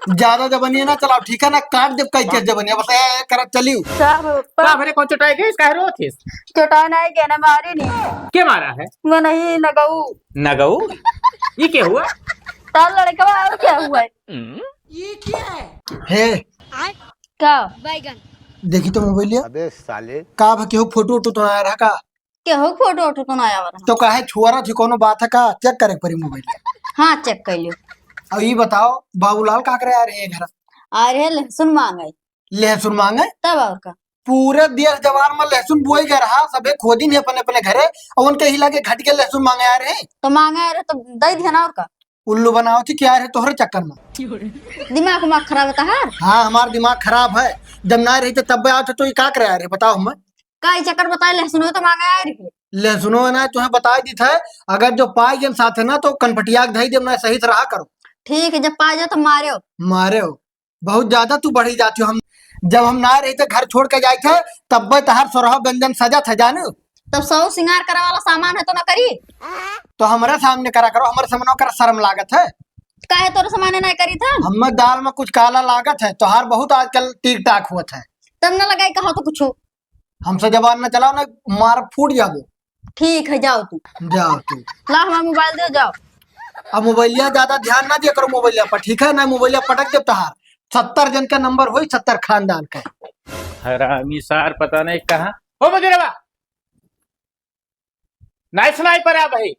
ज्यादा जबनिया ना चलाओ, ठीक है ना? काट देव कई के जबनिया बस ए कर चलियो। साहब का पप्पा भरे कौन चटाई गई इसका रो थी? चटाना है क्या ना मारे नहीं के मारा है? मैं नहीं लगाऊ नगऊ ये क्या हुआ? तार लड़का और क्या हुआ है हे क्या देखी तो मोबाइलिया अबे साले का भा केहू फोटो वोटो तो आया रहा का? क्या हो फोटो वोटो तो आया वाला तो काहे छुआरा थी कोनो बात है का? चेक करे परी मोबाइलिया। हाँ चेक कर लियो अब ये बताओ बाबूलाल का करे आ रहे हैं घर? आ रहे लहसुन मांगे लहसुन मांगे? तब और का पूरे देश जवान में लहसुन बोई गए रहा, सबे खोदी नहीं अपने अपने घरे और उनके हिला के घट के लहसुन मांगे आ रहे हैं। तो मांगे आ रहे तो दे दिया ना और का उल्लू बनाओ थी क्या रहे तोहरे चक्कर में? दिमाग उमाग खराब होता है हाँ हमारा दिमाग खराब है, जब ना रही थे तब आते तो ये का करे आ रहे बताओ हमें? का चक्कर बताए लहसुन हो तो मांगे आ रही है लहसुनो है ना तुम्हें बता दी था, अगर जो पाई जन साथ है ना तो कनपटिया के धई देव ना सही से रहा करो। ठीक है जब पा जाओ तो मारे हो मारे हो बहुत ज्यादा तू बढ़ी जाती हो। हम जब हम ना रही थे घर छोड़ के जाए थे तब तहार सोरह व्यंजन सजा था जाने, तब सौ सिंगार करा वाला सामान है तो ना करी तो हमारे सामने करा करो, हमारे सामने कर शर्म लागत है। काहे तोरे सामान नहीं करी था हमें दाल में कुछ काला लागत है, तोहार बहुत आजकल टिक टाक हुआ है। तब ना लगाई कहा तो कुछ हमसे जबान न चलाओ ना मार फूट जाबो। ठीक है जाओ तू जाओ तू। ला हमारा मोबाइल दे जाओ अब मोबाइलिया ज्यादा ध्यान ना दिया करो मोबाइलिया पर, ठीक है ना? मोबाइलिया पटक देव तहार 70 जन का नंबर हो, 70 खानदान का। हरामी सार पता नहीं कहाँ ओ मजरवा नहीं सुनाई पड़ा भाई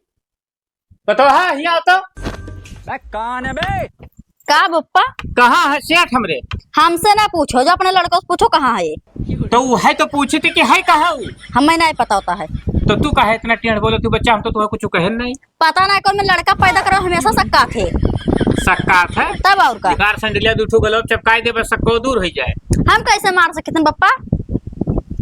बताओ। हाँ यहाँ तो कौन है बे? का पप्पा कहाँ है सेठ हमरे? हमसे ना पूछो, जो अपने लड़कों से पूछो कहाँ है ये। तो वो है तो पूछी थी कि है कहाँ वो? हमें नहीं पता होता है। तो तू कहे इतना टेढ़ बोले तू बच्चा, हम तो तुम्हें कुछ कहे नहीं। पता नहीं कौन में लड़का पैदा करो हमेशा सक्का थे सक्कात है तब और का बेकार संडलिया दूठू गलब चपकाई दे बस सक्को दूर हो जाए। हम कैसे मार सकते हैं पप्पा?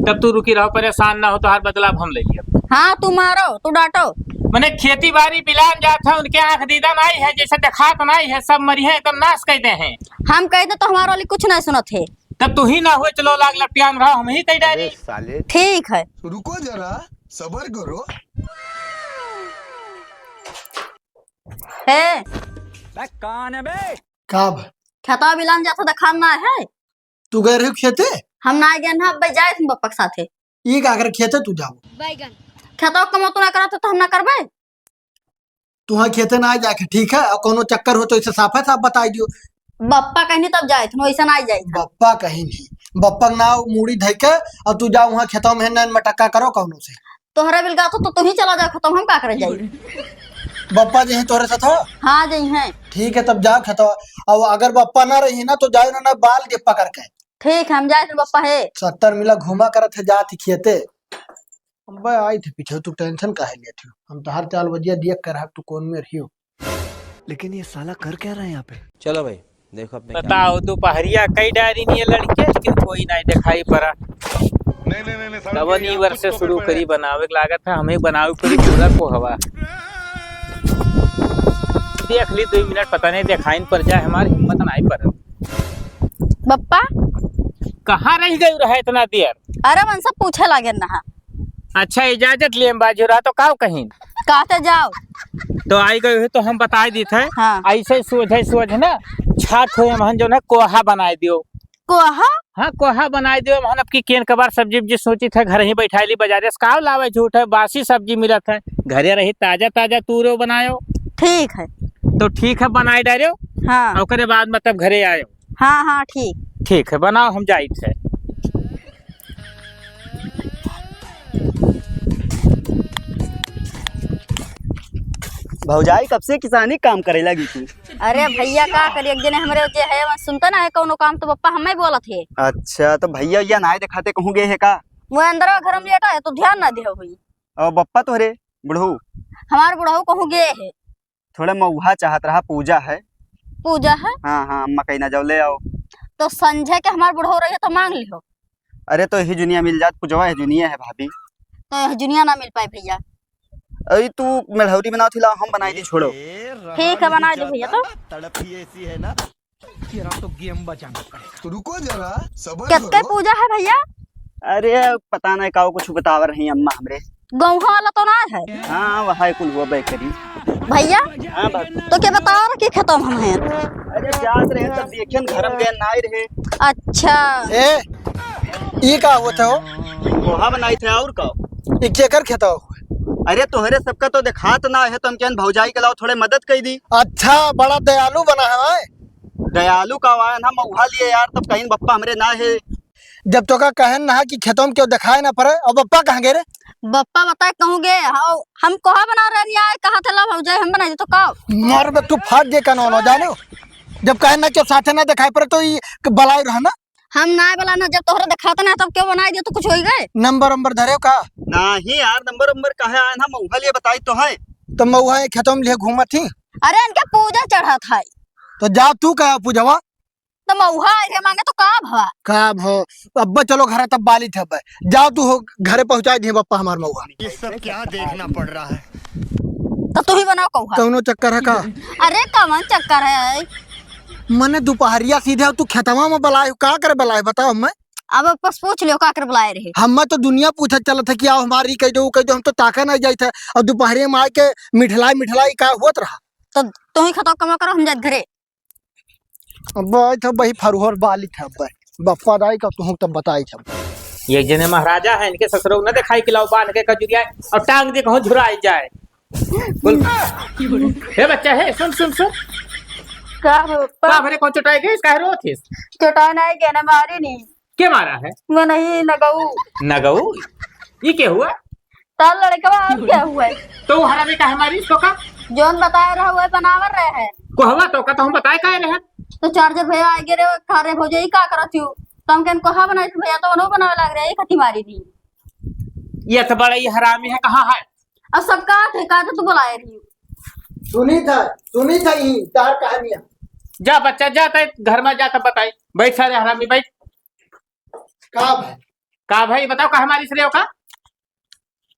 तब तू रुकी रहो, परेशान ना हो तो हर बदलाव हम लेंगे। हाँ तू मारो तू डांटो। मैंने खेती बाड़ी बिलान जाता उनके आंख दीदा नहीं है, जैसे देखा तो नहीं है, सब मरी है एकदम नाश कहते हैं। हम कहते तो हमारे वाली कुछ नहीं सुनत है। तब तू ही ना हुए चलो लाग लपियान रहो, हम ही कही अबे डाली। साले ठीक है रुको जरा सबर करो। है कौन है बे? कब खेता बिलान जाता तो खाना है। तू गए रहे खेते? हम ना गए ना भाई जाए तुम पप्पा के साथे। ये का कर खेते तू जाओ? खेता कमो तो ना करा तो हम ना करबे। तुहा खेते ना जाके ठीक है, और कोनो चक्कर हो तो इसे साफ है साफ बता दियो। बप्पा कहनी तब जाए थे वैसा ना जाए। बप्पा कहीं नहीं, बप्पा ना मूड़ी धके और तू जाओ वहाँ खेतों में नैन मटक्का करो कौनो से। तोहरा बिल तो तू ही चला जाओ खत्म, हम का करे जाए। बप्पा जी हैं तोरे साथ हो? हाँ जी हैं। ठीक है तब जाओ खेतों, और अगर बप्पा ना रही ना तो जाओ ना बाल दे पकड़ के। ठीक है हम जाए थे बप्पा है 70 मिला घुमा करत है जाती खेते। अबे आई थी पीछे, तू टेंशन काहे लेती हो? हम तो हर चाल बजिया देख कर तू कौन में रही हो। लेकिन ये साला कर क्या रहा है यहाँ पे? चलो भाई देखो अपने बताओ दोपहरिया कई डायरी नहीं है लड़के, लेकिन कोई नहीं दिखाई पड़ा। नवनी वर्ष से शुरू करी बनावे के लागत है, हमें बनावे करी पूरा को हवा। देख ली 2 मिनट पता नहीं दिखाई पर जाए, हमारी हिम्मत नहीं पर। बप्पा कहाँ रह गई रहा इतना देर? अरे मन सब पूछे लगे ना। अच्छा इजाजत लिए बाजू रहा तो काव कहीं कहते जाओ तो आई गई तो हम बता दी थे। हाँ। ऐसे सोझ ना छाट हो हम जो ना कोहा बनाए दियो। कोहा? हाँ कोहा बनाए दियो हम की केन कबार सब्जी वब्जी सोची थे घर ही बैठा ली बाजारे से काव लावे झूठ है, बासी सब्जी मिलत है घरे रही ताजा ताजा तूरो बनायो। ठीक है तो ठीक है बनाए डालो। हाँ ओकरे बाद मतलब घरे आयो। हाँ हाँ ठीक ठीक है बनाओ हम जाई थे। भौजाई कब से किसानी काम करे लगी तू? अरे भैया का करिए जने हमरे जे है वहाँ सुनता ना है कोनो काम तो पप्पा हमें बोलत है। अच्छा तो भैया या नाय दिखाते कहूँ गए है का? वो अंदर घर में लेटा है तो ध्यान ना दे हुई। और बप्पा तो रे बुढ़ऊ हमार बुढ़ऊ कहूँ गए है। थोड़ा मऊहा चाहत रहा, पूजा है। पूजा है? हाँ हाँ मकई ना जाओ ले आओ। तो संजय के हमार बुढ़ऊ रही तो मांग लियो। अरे तो ही जुनिया मिल जात, पूजवा है जुनिया है भाभी। तो जुनिया ना मिल पाए भैया। अरे तू मेढ़ौरी बनाओ थी, लाओ हम बनाई दी छोड़ो। ठीक है बना दे भैया। तो तड़प ही ऐसी है ना। तो गेम बचाना पड़ेगा। तो रुको जरा सबर कितने करो। पूजा है भैया? अरे पता नहीं का कुछ बतावर रही अम्मा हमरे। गौहा वाला तो ना है। हाँ वहाँ कुल हुआ बेकरी। भैया हाँ भाभी। तो क्या बता रहा कि खत्म हम हैं। अरे जात रहे तब देखे घर में गए नाई रहे। अच्छा ए ये का होता हो? पोहा बनाई थे और का। ये केकर खेता हो? अरे तोहरे सबका तो दिखात ना है तो हम क्या भौजाई के लाओ थोड़े मदद कर दी। अच्छा बड़ा दयालु बना है। दयालु का वायन हम उहा लिए यार तब कहीं बप्पा हमरे ना है। जब तो का कहन ना कि खेतों में क्यों दिखाए ना पड़े और बप्पा कहाँ गए रे? बप्पा बताए कहूँ गे हम कोहा बना रहे हैं कहा था ला भौजाई हम बनाई तो का मार बे तू फाट दे का न जाने जब कहन ना क्यों साथे ना दिखाई पड़े तो ये बलाई रहा ना। हम ना बोला ना जब तोहरा दिखाता ना तब क्यों बनाई दियो तो कुछ हो गए। नंबर नंबर धरे का नहीं यार नंबर नंबर कहे आए हम उहा लिए बताई तो है। तो मऊहा खेतों में लिए घूमा थी अरे इनके पूजा चढ़ा था तो जा तू कहा पूजवा तो मऊहा आए मांगे तो का भवा का भो अब्बा चलो घर तब बाली थे जाओ तू हो घरे पहुंचा दिए बप्पा हमार मऊहा। ये सब क्या देखना पड़ रहा है। तो तू ही बनाओ कहूँ। कौनो चक्कर है का? अरे कवन चक्कर है मने दोपहरिया सीधे तू खेतवा में बलाए का करे बलाए बताओ मैं। अब बस पूछ लियो का कर बुलाए रहे। हम तो दुनिया पूछे चलत है कि आओ हमारी कह दो हम तो ताका नहीं जाते थे और दोपहरिया में आके मिठलाई का होत रहा। तो तू ही खतो कमा करो हम जात घरे। अब तो वही फरुहर बाली था बप्पा दाई का तू तब बताई था। ये जने महाराजा है इनके ससुरो न दिखाई कि लाओ बांध के खजुरिया और टांग दे कहूं झुराई जाए। बोल हे बच्चा है सुन सुन सुन का भरे कौन चटाई गई कह रो थी चटा नहीं कहना मारी नहीं के मारा है मैं नहीं नगऊ नगऊ ये क्या हुआ ताल लड़का अब क्या हुआ है तो हरा में का हमारी तो का जोन बताया रहा हुआ बनावर रहे हैं को हवा तो का तो हम बताए का रहे तो चार्जर भैया आ गए रे खारे हो जाई का करत हूं तो हम कहन कोहा बनाई भैया तो नो बनावे लग रहे खती मारी थी। ये तो बड़ा ये हरामी है कहाँ है अब सबका ठेका तो बुलाए रही सुनी था ही चार कहानियां। जा बच्चा जाता है घर में जाता बताई बैठ सारे हरामी बैठ का भाई बताओ का हमारी श्रेय का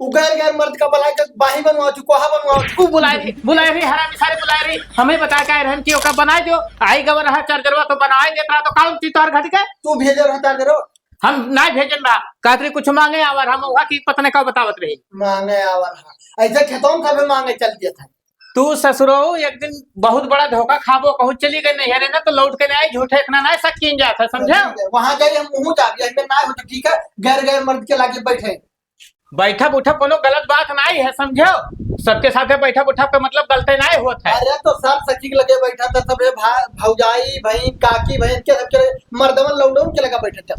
उगैर गैर मर्द का बलाई का बाही बनवा तू कोहा बनवा तू बुलाए रही हरामी सारे बुलाए रही हमें बता का रहन की का बनाए दो आई गवर है चार्जरवा तो बनाए देता तो कौन ची तोर घट के तू भेजे रहता करो हम ना भेजन रहा कातरी कुछ मांगे आवर हम वहां की पतने का बतावत रही मांगे आवर ऐसे खेतों में कभी मांगे चल दिया था। तू ससुरो एक दिन बहुत बड़ा धोखा खाबो कहूं चली गई नहीं है ना तो लौट के नहीं आई झूठे इतना नहीं सकीन जाता समझे वहां गए हम मुंह जा गया मैं ना हो तो ठीक है गैर गैर मर्द के लागे बैठे बैठा उठा कोनो गलत बात नहीं है समझो सबके साथे बैठा उठा के मतलब गलती नहीं होता है। अरे तो सब सखी के लगे बैठा था सब भौजाई बहन काकी बहन के सबके मर्दवन लौंडों के लगा बैठे थे।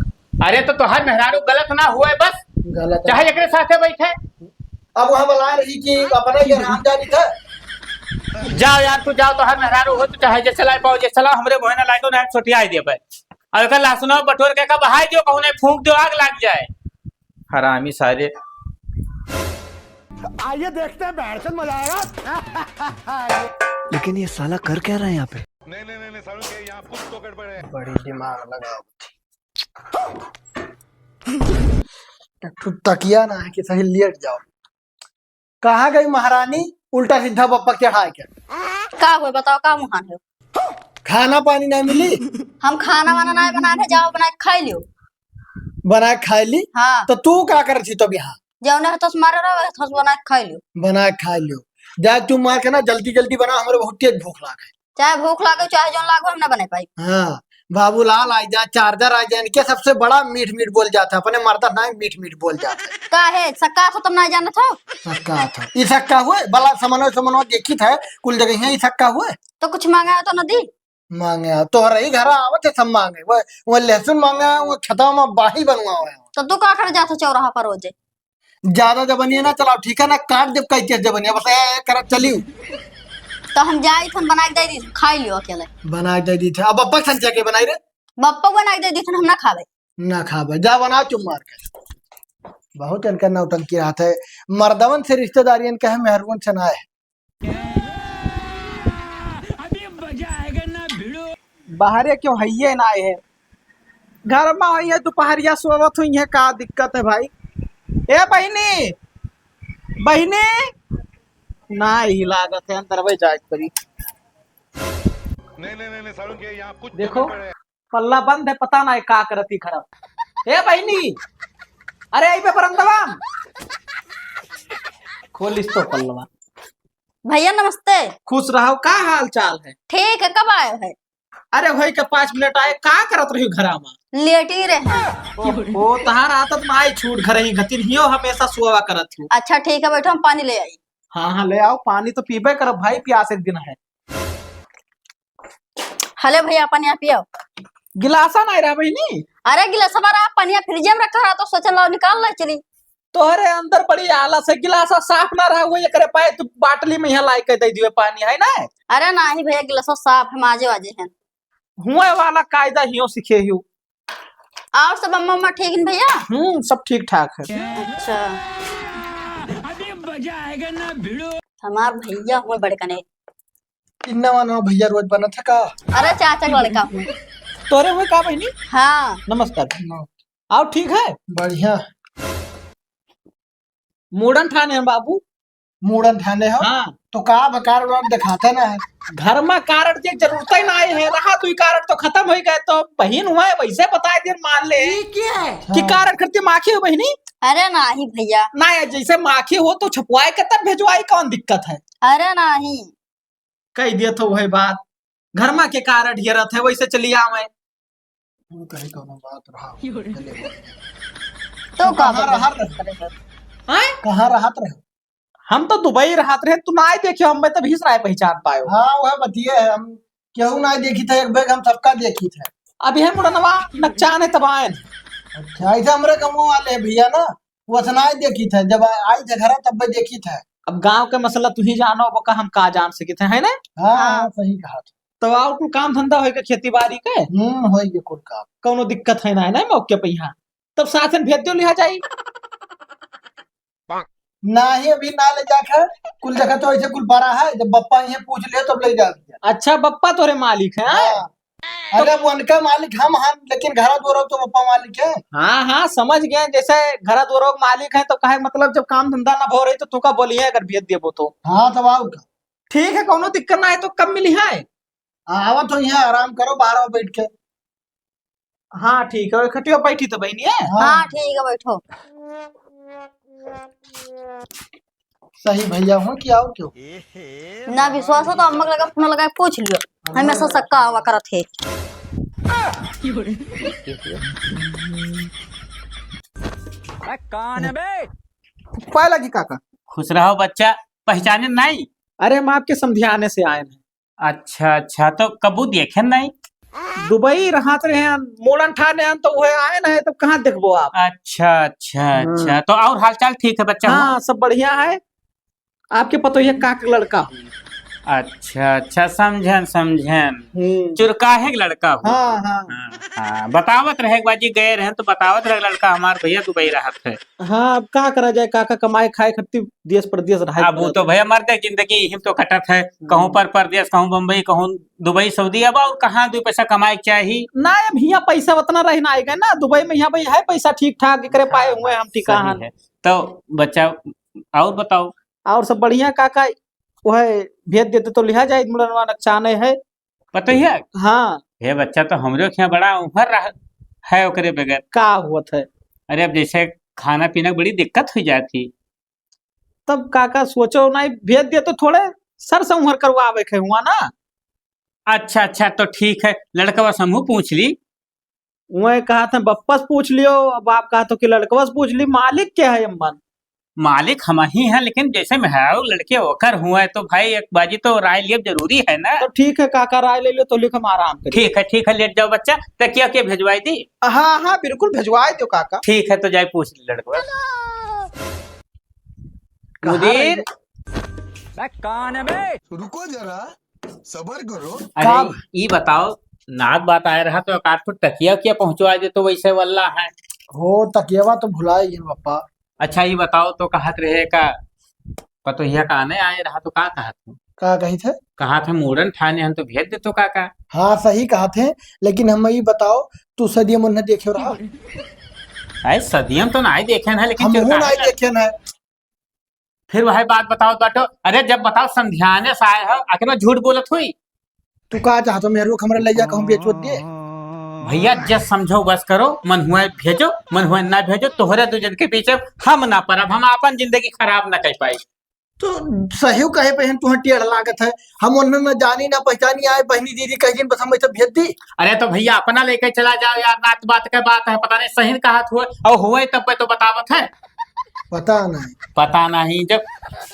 अरे तो तोहार मेहरारू गलत ना हुआ है बस गलत चाहे एक साथे बैठे अब वहां बुला रही कि अपना ये राम जानी था। जाओ यार तू जाओ तो हर मेहरारू हो तो चाहे जैसे लाई पाओ जैसे लाओ हमरे मोहना लाई तो ना छोटिया आई दे पे और कल लहसुन बटोर के का बहाई दियो कहूं नहीं फूंक दियो आग लग जाए हरामी सारे। आइए देखते हैं बैठकर मजा आएगा। लेकिन ये साला कर क्या रहा है यहाँ पे। नहीं सालू के यहाँ कुछ तो गड़बड़ है। बड़ी दिमाग लगाओ तू तकिया ना है कि सही लेट जाओ। कहाँ गई महारानी उल्टा सीधा बप्पा चढ़ा के का हुआ बताओ का मुहान है खाना पानी नहीं मिली। हम खाना वाना नहीं बनाने जाओ बना के खाई लियो बना के खाई ली। हाँ तो तू क्या कर थी तो यहाँ जौने हतस मारे रहो हतस बना के खाई लियो बना के खा लियो जा तू मार के ना जल्दी जल्दी बना हमारे बहुत तेज भूख लागे चाहे भूख लागे चाहे जौन लागे हम ना बना पाई। हाँ बाबूलाल आ जा चार्जर आ जा इनके सबसे बड़ा मीठ मीठ बोल जाता है अपने मरदा ना मीठ मीठ बोल जाता है। का है सक्का तो तुम नहीं जाना था सक्का था ये सक्का हुए बला समनो देखी था कुल जगह ये सक्का हुए तो कुछ मांगा तो नदी मांगे तो रही घर आवत है सब मांगे वो लहसुन मांगा वो छता में बाही बनवा हुआ तो तू का कर जाता चौराहा पर रोजे ज्यादा जबनिया ना चलाओ ठीक है ना काट देव कई चीज जबनिया बस कर चलियो तो हम जाई थन बना के दे दी खाई लियो अकेले बना दे दी था अब बप्पा संचा के बनाई रे बप्पा बना के दे दी थन हम ना खावे ना खावे जा बना चुम मार के बहुत इनका नौटंकी रात है मर्दवन से रिश्तेदारी इनका है मेहरवन से ना है। बाहरे क्यों है ना है घर में है दोपहरिया सोवत हुई है का दिक्कत है भाई। ए बहनी बहनी ना ही लागत है अंदर भाई जाए करी नहीं सालू के यहाँ कुछ देखो पल्ला बंद है पता ना का करती खराब। ए बहनी अरे आई पे परंदवा खोलिस तो पल्लवा भैया नमस्ते। खुश रहो, का हाल चाल है? ठीक है, कब आए है? अरे भाई के 5 मिनट आए, का करत रही घरा में? लेट ही रहे। ओ तहार आदत में आई छूट घर ही गतिन हियो हमेशा सुवा करत हूँ। अच्छा ठीक है, बैठो हम पानी ले आई। हाँ हाँ ले आओ, पानी तो पीबे करब भाई, प्यास एक दिन है। हले भैया पानी आप पियो। गिलासा नहीं रहा बहनी? अरे गिलास हमारा पानी फ्रिज में रखा है तो सोचा लो निकाल ला चली। तोहरे अंदर बड़ी आलस है, गिलासा साफ ना रहा हुआ करे पाए तू बाटली में यहाँ लाई के दे दिए पानी है ना। अरे नहीं भैया, गिलास साफ है, माजे वाजे हैं। हुए वाला कायदा हियो सीखे हियो। और सब अम्मा अम्मा ठीक है भैया? सब ठीक ठाक है। अच्छा हमार भैया हुए बड़े कने। इन्ना मानो भैया रोज बना था का। अरे चाचा का लड़का हूँ। तोरे हुए का बहनी? हाँ नमस्कार। आओ ठीक है, बढ़िया। मूडन ठाने हैं बाबू। मूड़न ठाने हो हाँ, तो का बकार वार दिखाते ना है। घर में कारण की जरूरत ही ना है, रहा तू कारण तो खत्म हो गए, तो बहन हुआ है वैसे बताए दिन मान ले कि कारण करती माखी हो बहनी। अरे नहीं भैया। ना जैसे माखी हो तो छपवाए के तब भेजवाई, कौन दिक्कत है? अरे नहीं कह दिया तो वही बात, घर में के कारण ये रहते है वैसे चली आवे। कहीं कोनो बात रहा तो कहाँ रहा हैं? कहाँ रहत रहे? हम तो दुबई रहत रहे, तू ना देखियो हम तब ही ना पहचान पायो। हाँ वह बतिए है, हम केहू ना देखी था, एक बैग हम सबका देखी था। अभी है मुड़नवा नकचान है तब आए। अच्छा ऐसा हमरे गाँव वाले हैं भैया ना, वो सुनाई देखी था, जब आई थे घर तब भी देखी था। अब गांव के मसला तू ही जानो, वो का हम का जान सके थे, है ना? हाँ सही कहा था। तो और कुल काम धंधा होएगा खेती बाड़ी के, होई कुल काम। कोनो दिक्कत है ना मौके पे यहाँ तब साथ में भेज दो लिहा जाई। ना ही अभी ना ले जाकर कुल जगह तो ऐसे कुल बड़ा है, जब बप्पा ये पूछ ले तब ले जा दिया। अच्छा बप्पा तोरे मालिक है? हाँ। अरे वो उनका मालिक हम हैं, लेकिन घर द्वारा तो बप्पा मालिक है। हाँ हाँ समझ गए, जैसे घर द्वारा मालिक है तो कहे मतलब जब काम धंधा ना हो रही तो तू का बोलिए अगर भेज दिए वो तो। हाँ तब आओ का ठीक है, कोनो दिक्कत ना है तो कब मिली है? आवा तो यहाँ आराम करो बाहर बैठ के। हाँ ठीक है, खटियो बैठी तो बहनी है। हाँ ठीक है बैठो। सही भैया हूँ कि और क्यों? ना विश्वास हो तो अम्मा लगा फोन लगा के पूछ लियो, हमेशा सक्का हवा करत है। कौन है बे? पाए लगी काका? खुश रहो बच्चा, पहचाने नहीं? अरे हम आपके समझाने से आए हैं। अच्छा अच्छा, तो कबू देखे नहीं? दुबई रहत रहे हैं, मोड़न ठाने हैं, तो वह आए ना है, तब कहाँ देखबो आप? अच्छा अच्छा अच्छा, तो और हालचाल ठीक है बच्चा? हाँ सब बढ़िया है। आपके पतो ये काक लड़का हूँ। अच्छा अच्छा, समझन समझन, चुरकाहे के लड़का हूँ। हाँ हाँ हाँ, बतावत रहे एक बाजी गए रहे तो बतावत रहे लड़का हमार भैया दुबई रहत है। हाँ, अब क्या करा जाए, काका कमाए खाए खत्ती देश प्रदेश रहा। अब वो तो भैया मरते जिंदगी यही तो कटत है, कहूँ पर परदेश, कहूँ बम्बई, कहूँ दुबई सऊदी, अब और कहाँ 2 पैसा कमाए चाहिए ना। अब यहाँ पैसा उतना रहना आएगा ना, दुबई में यहाँ भाई है पैसा ठीक ठाक करे पाए हुए हम ठिकाना है। तो बच्चा और बताओ? और सब बढ़िया काका, वह भेज देते तो लिहा जाए, मुड़नवा नकचाने है पता ही है। हाँ हे बच्चा तो हमरो यहाँ बड़ा उम्र है ओकरे बगैर का हुआ था। अरे अब जैसे खाना पीना बड़ी दिक्कत हो जाती, तब काका सोचो ना भेज दिया तो थोड़े सर से उम्र करवावे के हुआ ना। अच्छा अच्छा, तो ठीक है, लड़का समूह पूछ ली। वह कहा था बप्पा से पूछ लियो, अब आप कहा तो कि लड़कवा से पूछ ली। मालिक क्या है अम्मन? मालिक हम ही हैं, लेकिन जैसे मेहरारू लड़के होकर हुआ है तो भाई एक बाजी तो राय लिए जरूरी है ना। तो ठीक है काका, राय ले लो तो लिख हम आराम करें। ठीक है, लेट जाओ बच्चा। तो क्या क्या भेजवाई दी? हाँ हाँ बिल्कुल भेजवाए दो काका। ठीक है, तो जाए पूछ ली लड़का। मुदीर कौन है बे? रुको जरा सबर करो। अरे ये बताओ, नाक बात आया रहा तो एक फुट तकिया क्या पहुंचवा दे तो वैसे वल्ला है। हो तकियावा तो भुलाए गए बप्पा। अच्छा ये बताओ, तो कहत रहे का पतोहिया का आने आए रहा तो का कहत हूँ? का कही थे? कहा था मूड़न ठाने हम तो भेज दे तो काका। हाँ सही कहा थे, लेकिन हम ये बताओ तू सदिया मुन्ना देखे रहा? अरे सदियम तो नहीं देखे है, लेकिन हम चुरकाहे नहीं देखे ना। फिर वही बात बताओ बाटो। अरे जब बताओ समझाने से आए हो, आखिर में झूठ बोलत हुई। तू कहा चाहतो मेरे को हमरा ले जा कहूँ बेचवत दिए? भैया जस समझो बस करो, मन हुआ भेजो, मन हुआ ना भेजो, तोहरे दो जन के पीछे हम ना परब, हम अपन जिंदगी खराब ना कर पाई। तो सही कहे पहन तुह टेढ़ लागत है। हम उन्हें न जानी ना पहचानी आए बहनी दीदी कह दिन बस हम ऐसे भेज दी। अरे तो भैया अपना लेके चला जाओ यार, बात बात का बात है, पता नहीं सही कहा हुआ और हुए तब पे तो बतावत है। पता नहीं जब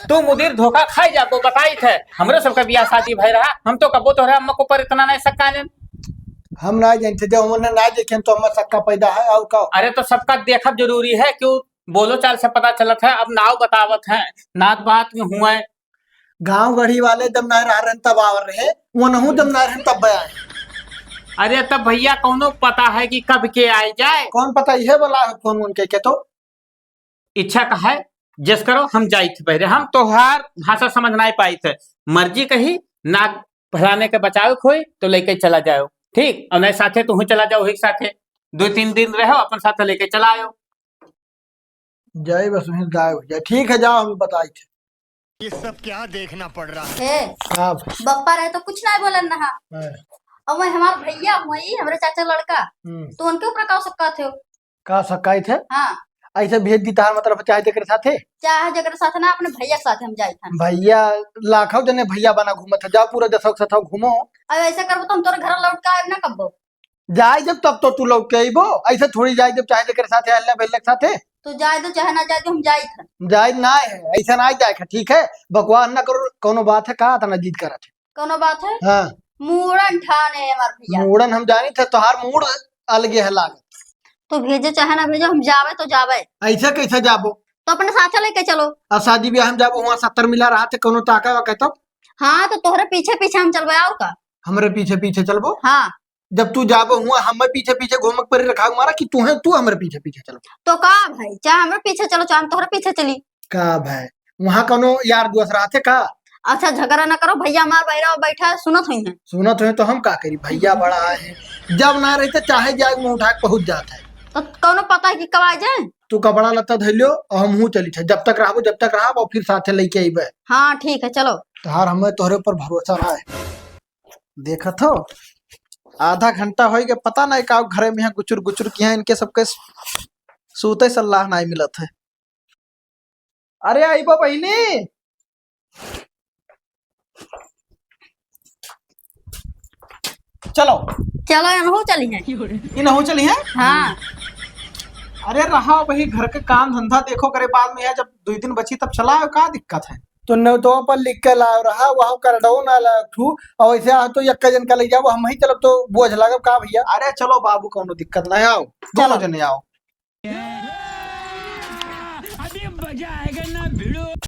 तू मुदीर धोखा खाई जा तो बताई थे हमरे सबका बियाह शादी भई रहा, हम तो कबो तोहरे अम्मा को पर इतना नहीं सक्का ने। हम ना जानते जब उन्हें ना देखे तो हम सक्का पैदा है और का। अरे तो सबका देखब जरूरी है, क्यों बोलो चाल से पता चलत है। अब नाव बतावत है, नात बात में हुआ गांव गढ़ी वाले जब ना रह तब आवर रहे, वो नहू जब ना रहे तब बयान। अरे तब भैया कौनो पता है कि कब के आई जाए? कौन पता यह बोला है फोन उनके के तो इच्छा का है जस करो हम जाई थे पहले, हम तोहार भाषा समझ नहीं पाई थे, मर्जी कही नाक भराने के बचाव खोई तो लेके चला जाओ, ठीक? और नहीं साथे तुम चला जाओ, एक साथे 2-3 दिन रहो अपन साथे लेके चला आओ। जय बस गाय हो जाए, ठीक है जाओ हम बताई थे। ये सब क्या देखना पड़ रहा है? हे आप बप्पा रहे तो कुछ नहीं बोलन ना। और मैं हमार भैया हुई हमारे चाचा लड़का, तो उनके ऊपर का सकता थे का सकाई थे। हाँ ऐसे भेज दी तार मतलब चाहे जकर साथे चाहे जगह साथ ना अपने भैया के साथ हम जाए थे। भैया लाखों जने भैया बना घूमत है, जाओ पूरा दशक सथाओ घूमो। अब ऐसा करबो तो हम तोरे घर लौट के आए ना कब्बो। जाए जब तब तो तू लौट के आइबो, ऐसे थोड़ी जाए जब चाहे जकर साथे अल्लाह बेलक साथे तो जाए तो चाहे ना जाए तो हम जाए थे। जाए ना है ऐसा ना जाए का, ठीक है? बकवास ना करो, कोनो बात है कहा था ना जीत करा थे। कोनो बात है? हाँ मूड़न ठाने है हमार भैया। मूड़न हम जानी थे, तोहार मूड अलगे है लागत। तो भेजो चाहे ना भेजो हम जावे तो जावे। ऐसा कैसे जाबो? तो अपने साथ लेके चलो। और शादी ब्याह हम जाबो वहाँ 70 मिला रहा थे, कोनो ताका वा कहता हाँ तो तोहरे पीछे पीछे हम चलबे और का। हमरे पीछे पीछे चलबो? हाँ जब तू जाबो हुआ हमें पीछे पीछे घूमक पर रखा मारा कि तू हमरे पीछे पीछे चलो। तो का भाई चाहे हमरे पीछे चलो चाहे हम तोहरे पीछे चली। का भाई वहाँ कोनो यार दोस्त रहा थे का? अच्छा झगड़ा ना करो, भैया हमार बहरा बैठा है सुनत हुई है। सुनत है तो हम का करी, भैया बड़ा है, जब ना रहते चाहे जाग में उठा के पहुंच जाता है। तो कौनो पता है कि कब आ जाए? तू कपड़ा लत्ता धैलियो और हम चली थे, जब तक रहा और फिर साथे लेके आइबे। हाँ ठीक है चलो। तहार हमें तोहरे ऊपर भरोसा रहा है। देखा थो आधा घंटा हो गया, पता नहीं का घरे में यहाँ गुचुर गुचुर किया इनके सबके सूते सलाह नहीं मिलत है। अरे आइबो बहनी, चलो चलो यहाँ चली है। इन हो चली है। हाँ अरे रहा भाई घर के काम धंधा देखो करे, बाद में है जब 2 दिन बची तब चलाओ, का दिक्कत है? तो न तो पर लिख के लाओ रहा वहाँ कर दो ना तू, और ऐसे तो एक जन का ले जाओ हम ही चलब तो बोझ लगब का भैया। अरे चलो बाबू कोनो दिक्कत नहीं, आओ दोनों जने आओ।